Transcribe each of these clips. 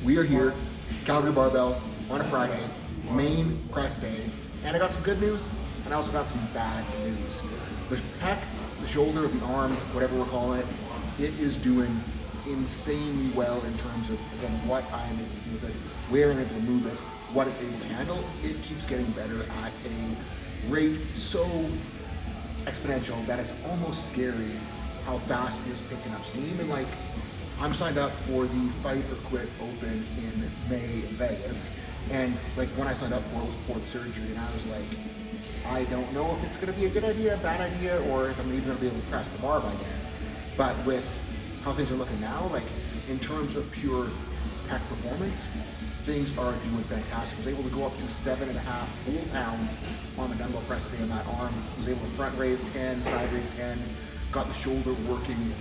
We are here, Calgary Barbell, on a Friday, main press day, and I got some good news, and I also got some bad news. The pec, the shoulder, the arm, whatever we're calling it, it is doing insanely well in terms of, again, what I am able to do with it, where I'm able to move it, what it's able to handle. It keeps getting better at a rate so exponential that it's almost scary how fast it is picking up steam. And like, I'm signed up for the Fight or Quit Open in May in Vegas, and like when I signed up for it was before the surgery, and I was like, I don't know if it's going to be a good idea, a bad idea, or if I'm even going to be able to press the bar by then. But with how things are looking now, like in terms of pure pec performance, things are doing fantastic. I was able to go up to 7.5 whole pounds on the dumbbell press today on that arm. I was able to front raise 10, side raise 10, got the shoulder working,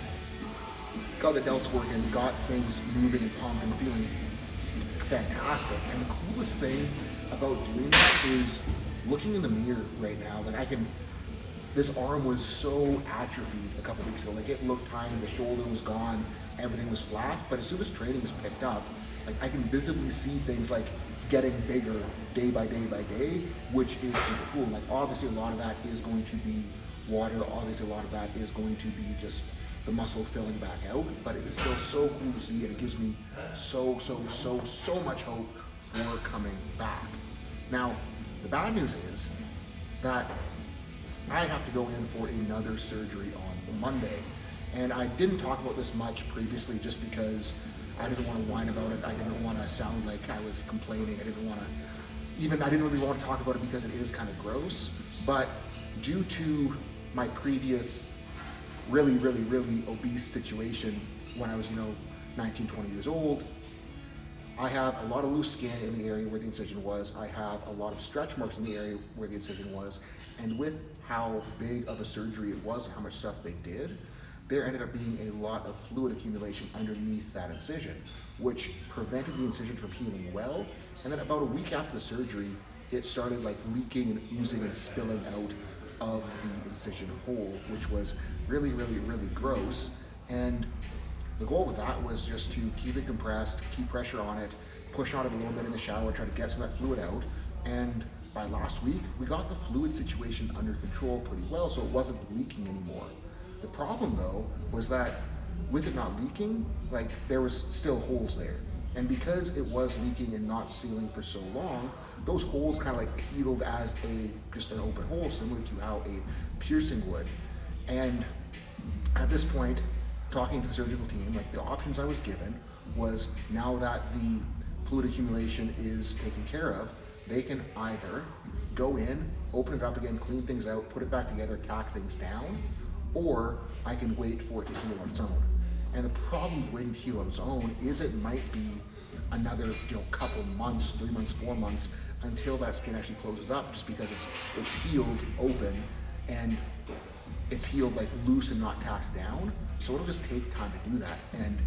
got the delts working, got things moving and pumped and feeling fantastic. And the coolest thing about doing that is looking in the mirror right now. Like this arm was so atrophied a couple weeks ago. Like it looked tiny, the shoulder was gone, everything was flat. But as soon as training was picked up, like I can visibly see things like getting bigger day by day by day, which is super cool. Like obviously a lot of that is going to be water. Obviously a lot of that is going to be just the muscle filling back out, but it is still so cool to see, and it gives me so much hope for coming back. Now, the bad news is that I have to go in for another surgery on Monday, and I didn't talk about this much previously just because I didn't want to whine about it. I didn't want to sound like I was complaining. I didn't really want to talk about it because it is kind of gross, but due to my previous really obese situation when I was, 19, 20 years old, I have a lot of loose skin in the area where the incision was. I have a lot of stretch marks in the area where the incision was. And with how big of a surgery it was and how much stuff they did, there ended up being a lot of fluid accumulation underneath that incision, which prevented the incision from healing well. And then about a week after the surgery, it started like leaking and oozing and spilling out of the incision hole, which was really gross. And the goal with that was just to keep it compressed, keep pressure on it, push on it a little bit in the shower, try to get some of that fluid out. And by last week, we got the fluid situation under control pretty well, so it wasn't leaking anymore. The problem though was that with it not leaking, like there was still holes there. And because it was leaking and not sealing for so long, those holes kind of like healed as just an open hole, similar to how a piercing would. And at this point, talking to the surgical team, like the options I was given was, now that the fluid accumulation is taken care of, they can either go in, open it up again, clean things out, put it back together, tack things down, or I can wait for it to heal on its own. And the problem with waiting to heal on its own is it might be another couple months, 3 months, 4 months until that skin actually closes up, just because it's healed open and it's healed like loose and not tacked down. So it'll just take time to do that. And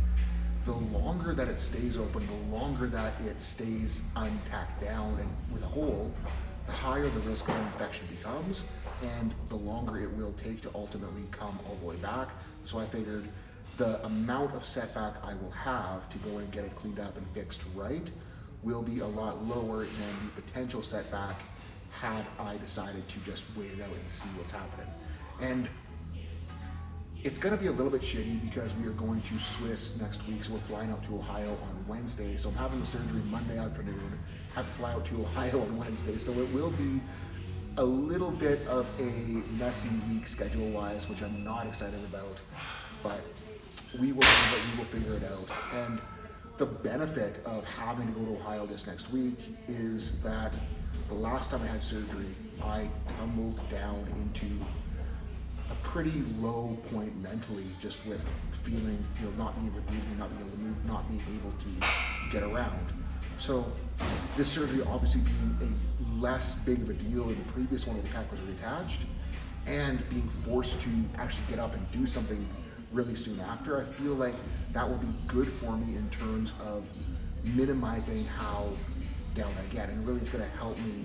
the longer that it stays open, the longer that it stays untacked down and with a hole, the higher the risk of infection becomes, and the longer it will take to ultimately come all the way back. So I figured the amount of setback I will have to go and get it cleaned up and fixed right will be a lot lower than the potential setback had I decided to just wait it out and see what's happening. And it's going to be a little bit shitty because we are going to Swiss next week, so we're flying out to Ohio on Wednesday. So I'm having the surgery Monday afternoon, have to fly out to Ohio on Wednesday, so it will be a little bit of a messy week schedule-wise, which I'm not excited about, but we will figure it out. And the benefit of having to go to Ohio this next week is that the last time I had surgery, I tumbled down into a pretty low point mentally, just with feeling, not being able to breathe, not being able to move, not being able to get around. So this surgery obviously being a less big of a deal than the previous one where the pec was reattached, and being forced to actually get up and do something really soon after, I feel like that will be good for me in terms of minimizing how down I get. And really it's going to help me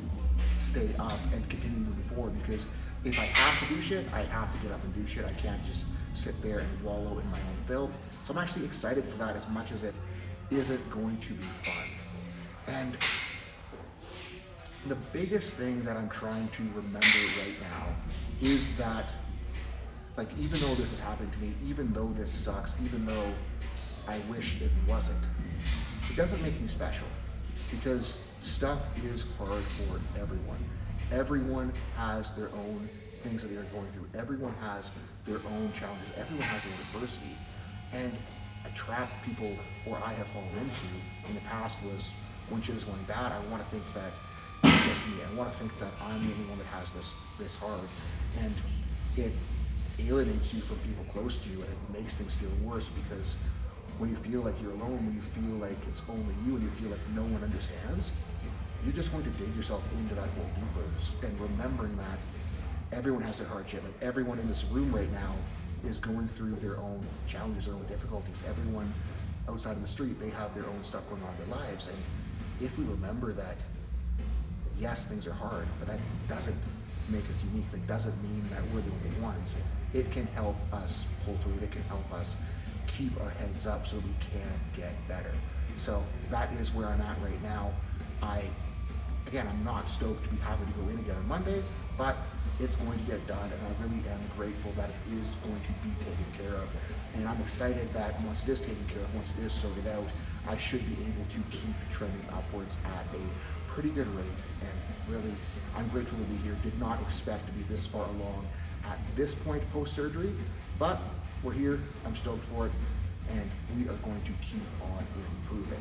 stay up and continue moving forward, because if I have to do shit, I have to get up and do shit. I can't just sit there and wallow in my own filth. So I'm actually excited for that, as much as it isn't going to be fun. And the biggest thing that I'm trying to remember right now is that, like, even though this is happening to me, even though this sucks, even though I wish it wasn't, it doesn't make me special, because stuff is hard for everyone. Everyone has their own things that they are going through. Everyone has their own challenges. Everyone has their own adversity. And a trap people, or I have fallen into in the past, was when shit is going bad, I want to think that it's just me. I want to think that I'm the only one that has this hard. And it alienates you from people close to you, and it makes things feel worse, because when you feel like you're alone, when you feel like it's only you, and you feel like no one understands, you're just going to dig yourself into that hole deeper. And remembering that everyone has their hardship, like everyone in this room right now is going through their own challenges, their own difficulties. Everyone outside in the street, they have their own stuff going on in their lives. And if we remember that, yes, things are hard, but that doesn't make us unique. That doesn't mean that we're the only ones. It can help us pull through it. It can help us keep our heads up so we can get better. So that is where I'm at right now. I'm not stoked to be having to go in again on Monday, but it's going to get done, and I really am grateful that it is going to be taken care of. And I'm excited that once it is taken care of, once it is sorted out, I should be able to keep trending upwards at a pretty good rate. And really, I'm grateful to be here. Did not expect to be this far along at this point post-surgery, but we're here. I'm stoked for it, and we are going to keep on improving.